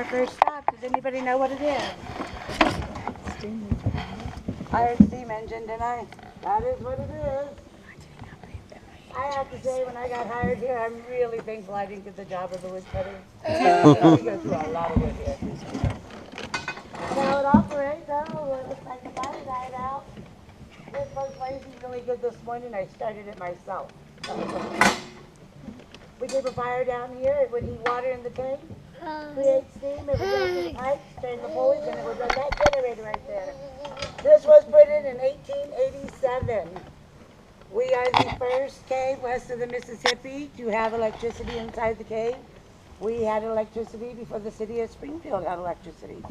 our first stop. Does anybody know what it is? I heard steam engine, didn't I? That is what it is. I have to say, when I got hired here, I'm really thankful I didn't get the job of the woodcutter. We go through a lot of wood here. Now it operates, though. It looks like the body died out. This first lazy really good this morning. I started it myself. We keep a fire down here. It would heat water in the tank, create steam. It would go through the pipes, turn the pulleys, and it would run that generator right there. This was put in 1887. We are the first cave west of the Mississippi to have electricity inside the cave. We had electricity before the city of Springfield had electricity.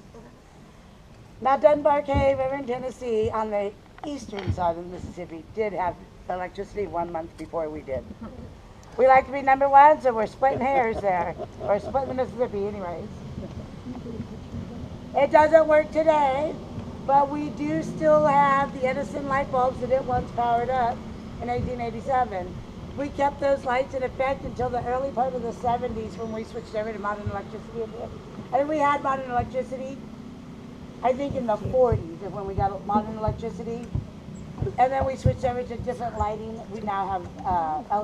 Now Dunbar Cave over in Tennessee on the eastern side of the Mississippi did have electricity 1 month before we did. We like to be number one, so we're splitting hairs there. Or splitting the Mississippi anyways. It doesn't work today, but we do still have the Edison light bulbs that it once powered up in 1887. We kept those lights in effect until the early part of the 70s when we switched over to modern electricity. And we had modern electricity, I think in the 40s is when we got modern electricity. And then we switched over to different lighting. We now have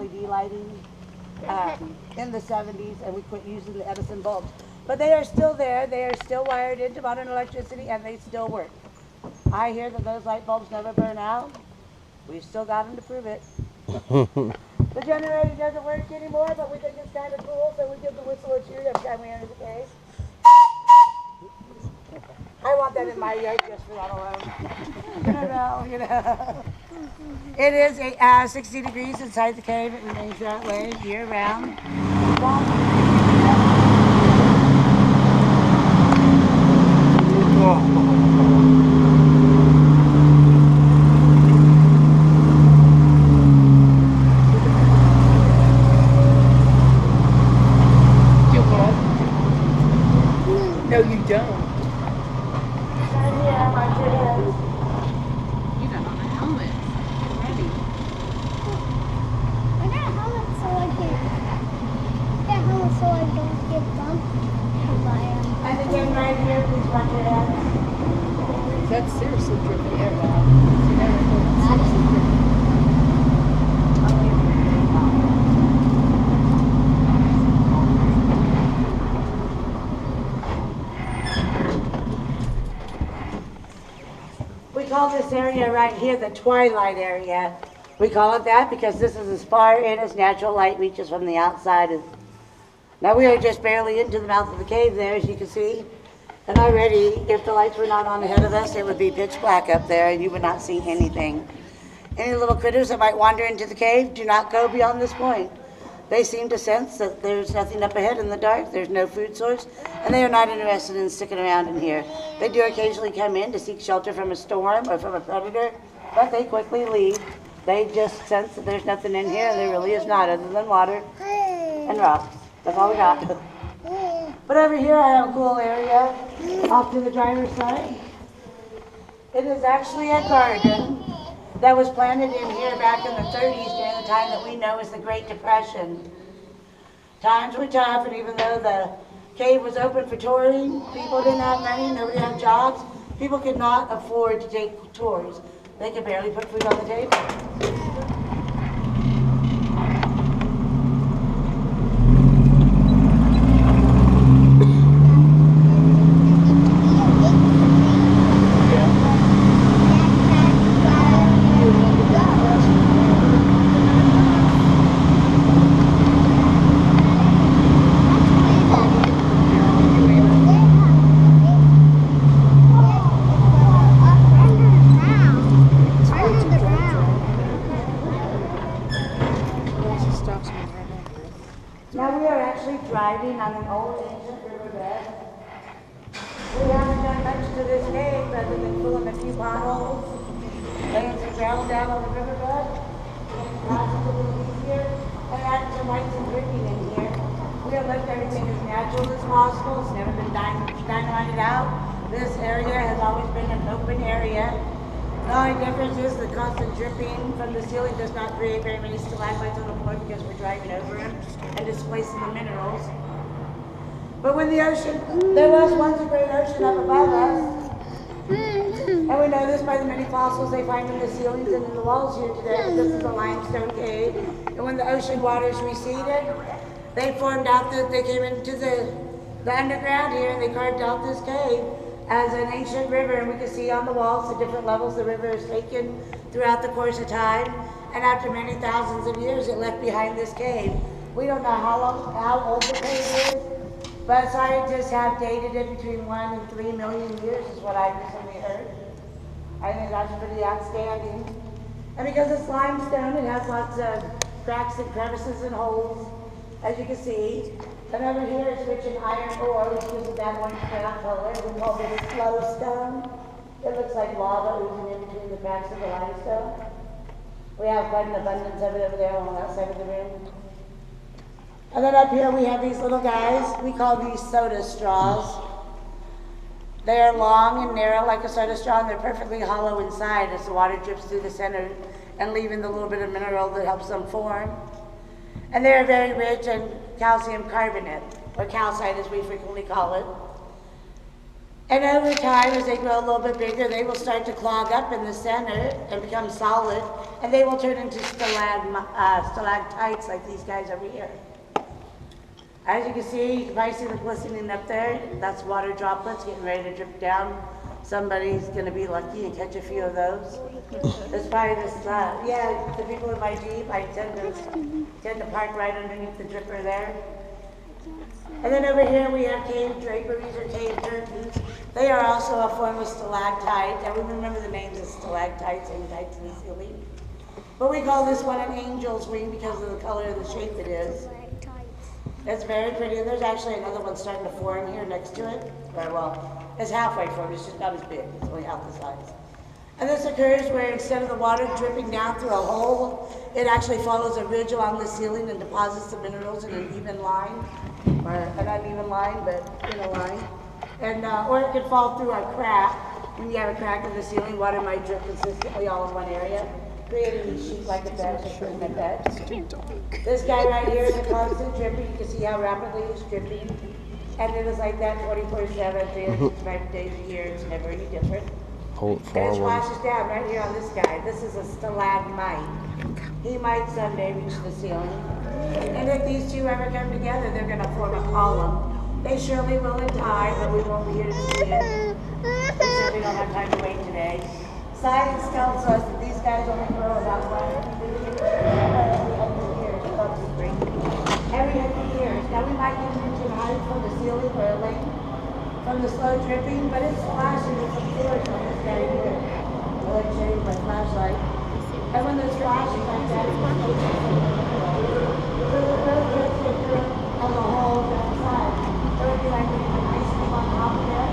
LED lighting in the 70s, and we quit using the Edison bulbs. But they are still there. They are still wired into modern electricity, and they still work. I hear that those light bulbs never burn out. We've still got them to prove it. The generator doesn't work anymore, but we think it's kind of cool, so we give the whistle a cheer every time we enter the cave. I want that in my yard just for that alone. You know. It is 60 degrees inside the cave. It remains that way year round. No, you don't. That's seriously dripping air now. We call this area right here the twilight area. We call it that because this is as far in as natural light reaches from the outside. Now we are just barely into the mouth of the cave there, as you can see. And already, if the lights were not on ahead of us, it would be pitch black up there and you would not see anything. Any little critters that might wander into the cave, do not go beyond this point. They seem to sense that there's nothing up ahead in the dark, there's no food source, and they are not interested in sticking around in here. They do occasionally come in to seek shelter from a storm or from a predator, but they quickly leave. They just sense that there's nothing in here, and there really is not, other than water and rocks. That's all we got. But over here I have a cool area off to the driver's side. It is actually a garden that was planted in here back in the 30s during the time that we know as the Great Depression. Times were tough, and even though the cave was open for touring, people didn't have money, nobody had jobs, people could not afford to take tours. They could barely put food on the table. Now we are actually driving on an old ancient riverbed. We haven't done much to this cave other than filling a few potholes, laying some gravel down on the riverbed, making passage a little easier, and adding some lights and dripping in here. We have left everything as natural as possible. It's never been dynamited out. This area has always been an open area. The only difference is the constant dripping from the ceiling does not create very many stalagmites on the floor because we're driving over them and displacing the minerals. But when the ocean, there was once a great ocean up above us, and we know this by the many fossils they find in the ceilings and in the walls here today. This is a limestone cave, and when the ocean waters receded, they formed out they came into the underground here, and they carved out this cave as an ancient river, and we can see on the walls the different levels the river has taken throughout the course of time, and after many thousands of years it left behind this cave. We don't know how old the cave is, but scientists have dated it between 1 and 3 million years is what I recently heard. I think that's pretty outstanding. And because it's limestone, it has lots of cracks and crevices and holes, as you can see. And over here it's rich in iron ore, which gives it that orange brown color. We call this slow stone. It looks like lava oozing in between the cracks of the limestone. We have quite an abundance of it over there on that side of the room. And then up here we have these little guys. We call these soda straws. They are long and narrow like a soda straw, and they're perfectly hollow inside as the water drips through the center and leaving the little bit of mineral that helps them form. And they are very rich in calcium carbonate, or calcite as we frequently call it. And over time, as they grow a little bit bigger, they will start to clog up in the center and become solid, and they will turn into stalactites like these guys over here. As you can see, you can probably see them glistening up there. That's water droplets getting ready to drip down. Somebody's gonna be lucky and catch a few of those. There's probably this, yeah, the people in my Jeep, I tend to park right underneath the dripper there. And then over here we have cave draperies or cave curtains. They are also a form of stalactite, and we remember the names of stalactites and tights in the ceiling. But we call this one an angel's wing because of the color and the shape it is. It's very pretty, and there's actually another one starting to form here next to it. Well, it's halfway formed, it's just not as big, it's only half the size. And this occurs where instead of the water dripping down through a hole, it actually follows a ridge along the ceiling and deposits the minerals in an even line, or an uneven line, but in a line. And, or it could fall through a crack. When you have a crack in the ceiling, water might drip consistently all in one area, creating these sheets like a bed, just putting a bed. This guy right here is a constant dripper. You can see how rapidly it's dripping. And it is like that 24/7, 365 days a year. It's never any different. Hold And it forward. splashes down right here on this guy. This is a stalagmite. He might someday reach the ceiling. And if these two ever come together, they're going to form a column. They surely will in time, but we won't be here to see it. We certainly don't have time to wait today. Science tells us that these guys only grow about 150 years. Every 100 years. Now we might get an inch of height from the ceiling or a length from the slow dripping, but it's flashing with some force on this guy here. I'll let you show you my flashlight. And when there's flashes like that, it's so the road gets thicker on the whole outside. So it'd be like an ice cream on top of it.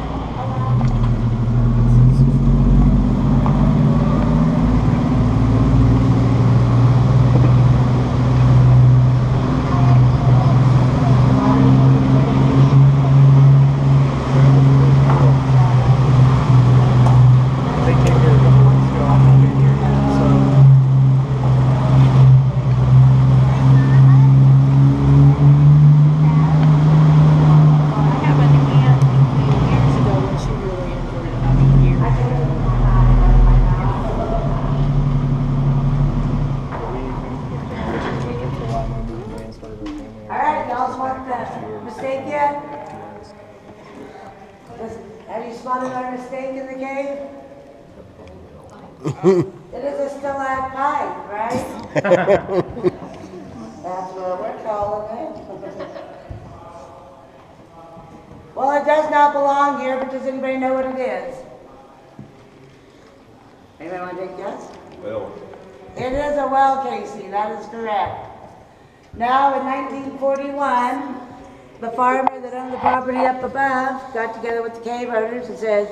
Have you spotted our mistake in the cave? It is a stalactite, right? That's what we're calling it. Well, it does not belong here, but does anybody know what it is? Anybody want to take a guess? Well. It is a well casing, that is correct. Now, in 1941, the farmer that owned the property up above got together with the cave owners and says,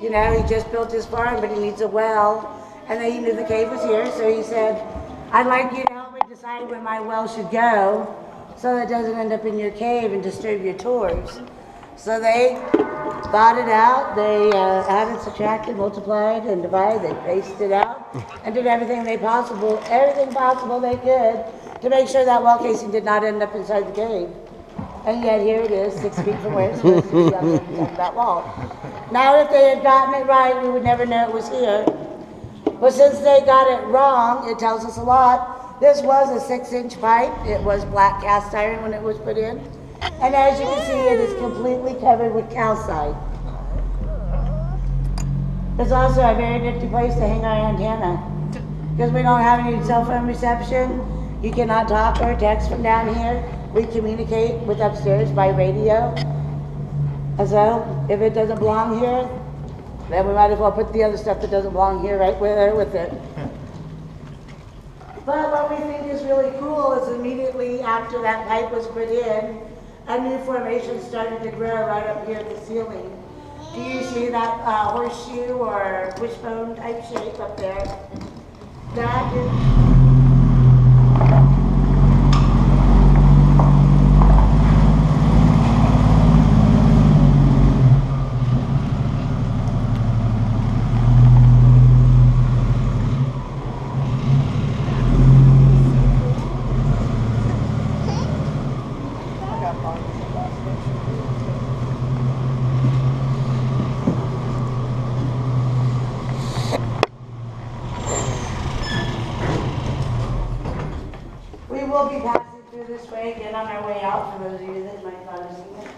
you know, he just built his farm, but he needs a well. And then he knew the cave was here, so he said, I'd like you to help me decide where my well should go so that it doesn't end up in your cave and disturb your tours. So they thought it out, they added, subtracted, multiplied, and divided, they paced it out, and did everything possible they could to make sure that well casing did not end up inside the cave. And yet here it is, 6 feet from where it's supposed to be on that wall. Now if they had gotten it right, we would never know it was here. But since they got it wrong, it tells us a lot. This was a 6-inch pipe. It was black cast iron when it was put in. And as you can see, it is completely covered with calcite. It's also a very nifty place to hang our antenna. Because we don't have any cell phone reception. You cannot talk or text from down here. We communicate with upstairs by radio. And so, if it doesn't belong here, then we might as well put the other stuff that doesn't belong here right there with it. But what we think is really cool is immediately after that pipe was put in, a new formation started to grow right up here at the ceiling. Do you see that horseshoe or wishbone type shape up there? That is... We'll be passing through this way again on our way out for those of you that might not have seen it.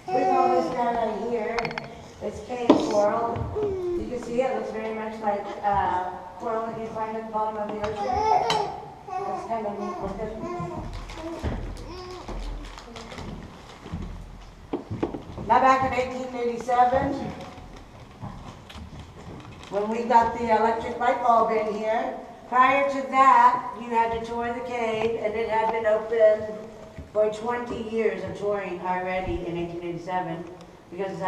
We call this down right here, it's cave coral. You can see it looks very much like coral that you find at the bottom of the ocean. It's kind of neat looking. Now back in 1887, when we got the electric light bulb in here, prior to that, you had to tour the cave, and it had been open for 20 years of touring already in 1887, because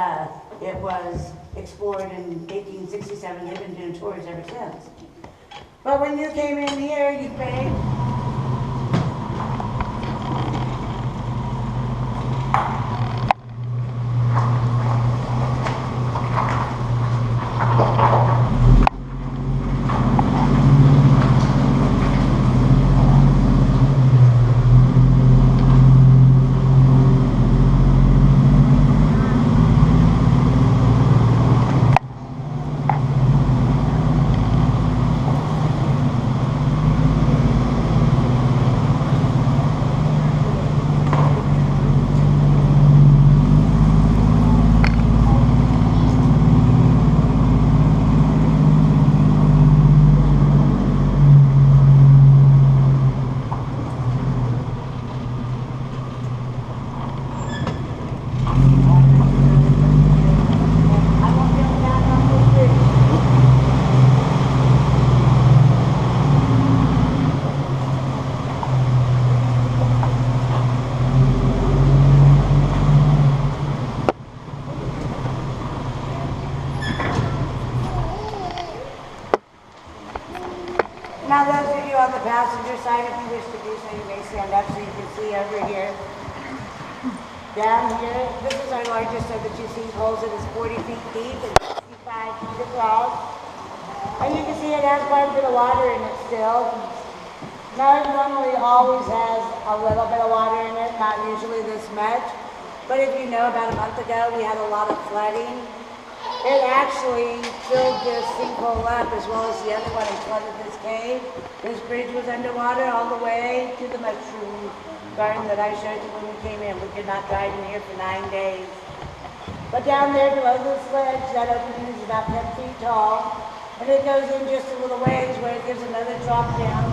it was explored in 1867. They've been doing tours ever since. But when you came in here, you paid. Now those of you on the passenger side, if you wish to do so, you may stand up so you can see over here. Down here, this is our largest of the two sinkholes. It is 40 feet deep and 65 feet across. And you can see it has quite a bit of water in it still. Now it normally always has a little bit of water in it, not usually this much. But if you know, about a month ago, we had a lot of flooding. It actually filled this sinkhole up as well as the other one and flooded this cave. This bridge was underwater all the way to the mushroom garden that I showed you when we came in. We could not drive in here for 9 days. But down there below this ledge, that opening is about 10 feet tall. And it goes in just a little ways where it gives another drop down.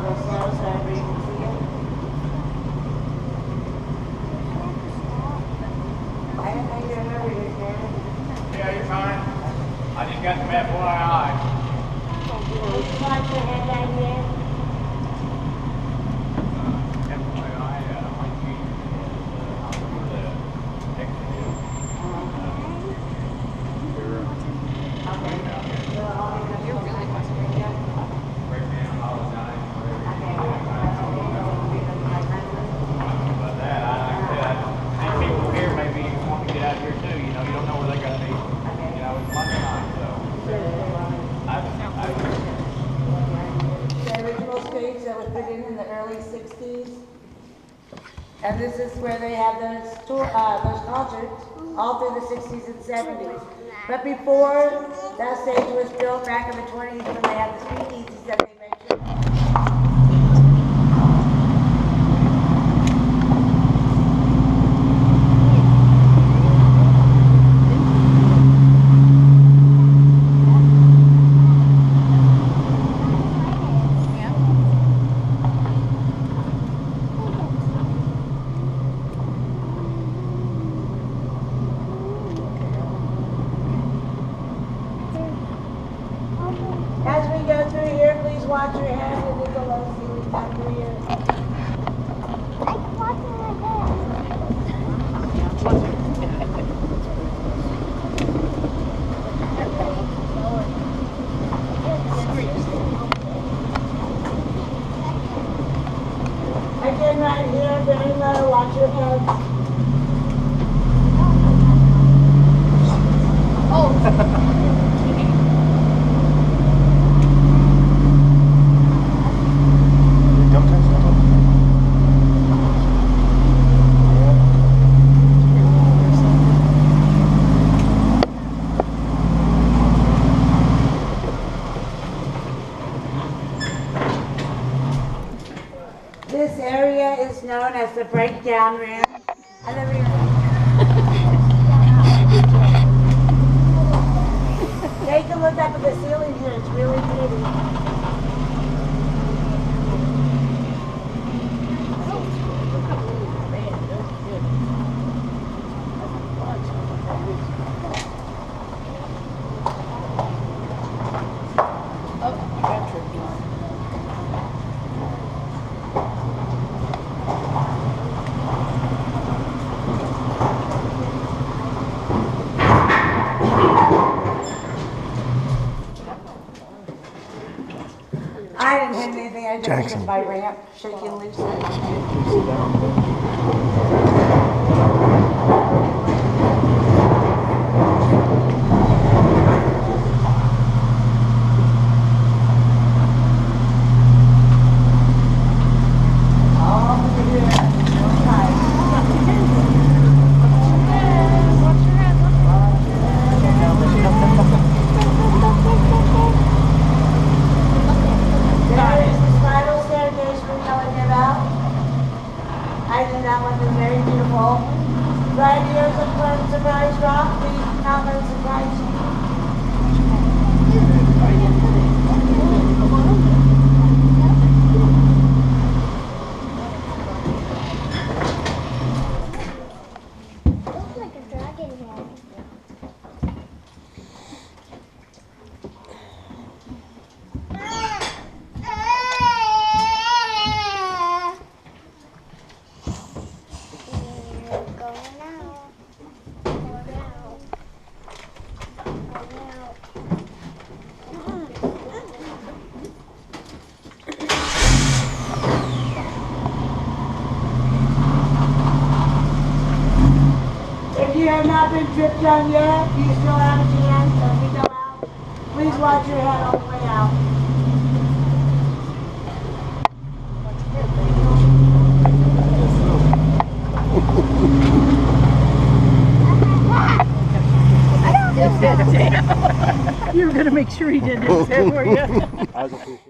I'll go slow so everybody can see it. I didn't think you remember your Karen. Yeah, you're fine. I just got some FYI. Would you like your head down here? FYI, my chief is the executive. Okay. So I'll be good. You're really much bigger. Break down all the time, whatever. Okay, well, that's okay. So we'll be good with my friend. But that, like I said, and people here maybe want to get out here too, you know, you don't know where they're gonna be. Okay. You know, it's Monday night, so. The original stage that was put in the early 60s. And this is where they had those concerts all through the 60s and 70s. But before that stage was built back in the 20s when they had the speakeasies that they mentioned. As we go through here, please watch your head. It is a low ceiling down through here. Again, right here, very low. Watch your head. This area is known as the breakdown room. And then take a look up at the ceiling here. It's really pretty. I didn't hit anything. I just hit my ramp, shaking loose. I think that one is very beautiful. Right here's a fun surprise rock. Please not let it surprise you. Looks like a dragon head. If you have not been tripped on yet, you still have a chance. As we go out, please watch your head all the way out. You were gonna make sure he did this for you.